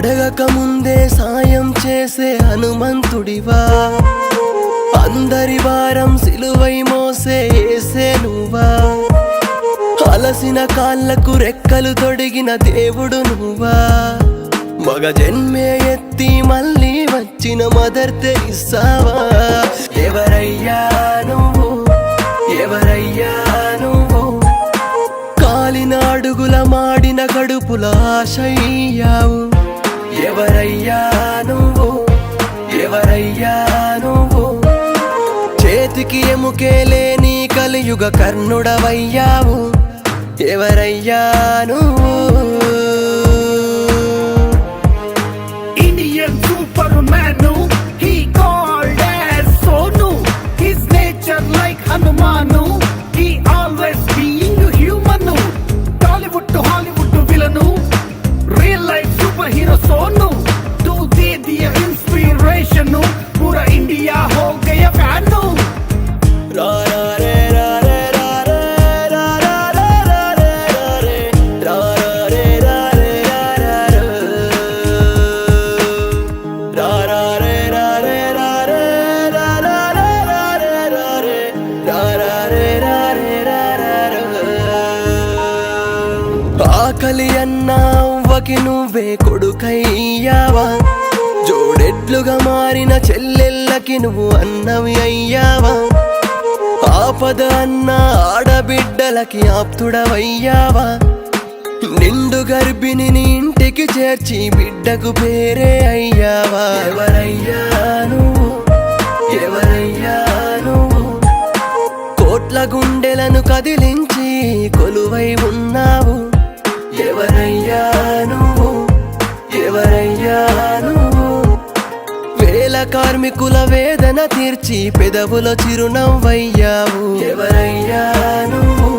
అడగక ముందే సాయం చేసే హనుమంతుడివా, అందరి వారం సిలువై మోసే యేసే నువ్వా, అలసిన కాళ్ళకు రెక్కలు తొడిగిన దేవుడు నువ్వా, మగ జన్మే ఎత్తి మళ్ళీ వచ్చిన మదర్ తెరిసావా. ఎవరయ్యా నువ్వు, ఎవరయ్యా నువ్వు, కాలిన అడుగుల మాడిన కడుపుల ఆశయ్యావు. ఎవరయ్యా నువ్వు, ఎవరయ్యా నువ్వు, చేతికి ఎముకే లేని కలియుగ కర్ణుడవయ్యావు. ఎవరయ్యా నువ్వు. Indian Superman, he called as Sonu. His nature like Hanumanu, he always being human. Tollywood to Hollywood to villain, real life superhero Sonu. To the inspiration, pura India ho gaya fan. రా రా రే రా రే రా రే రా రా రా రా రే రా రే రా రా రే రా రే రా రా రా రా రే రా రే రా రే రా రా రా రే రా రే రా రా రే రా రే రా రా. ఆకలి అన్న అవ్వకి నువ్వే కొడుకయ్యావా, జోడెడ్లుగా మారిన చెల్లెళ్ళకి నువ్వు అన్నవి అయ్యావా, ఆపద అన్న ఆడబిడ్డలకి ఆప్తుడవయ్యావా, నిండు గర్భిణి ఇంటికి చేర్చి బిడ్డకు పేరే అయ్యావా. ఎవరయ్యా నువ్వు, ఎవరయ్యా నువ్వు, కోట్ల గుండెలను కదిలించి కొలువై ఉన్నావు. ఎవరయ్యా నువ్వు, ఎవరయ్యా నువ్వు, వేల కార్మికుల వేదన తీర్చి పెదవుల చిరునవ్వయ్యావు. ఎవరయ్యా నువ్వు,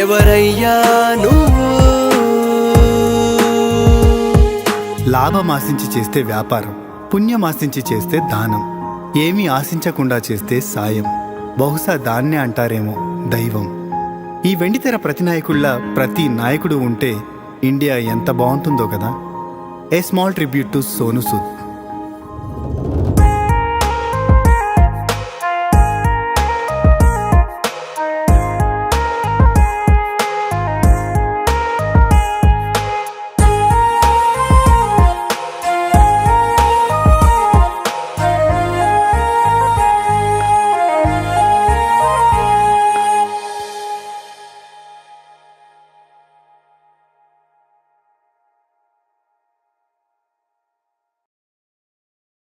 ఎవరయ్యా నువ్వు. లాభం ఆశించి చేస్తే వ్యాపారం, పుణ్యం ఆశించి చేస్తే దానం, ఏమీ ఆశించకుండా చేస్తే సాయం. బహుశా దాన్నే అంటారేమో దైవం. ఈ వెండితెర ప్రతినాయకుళ్ళ ప్రతి నాయకుడు ఉంటే ఇండియా ఎంత బాగుంటుందో కదా. A small tribute to Sonu Sood.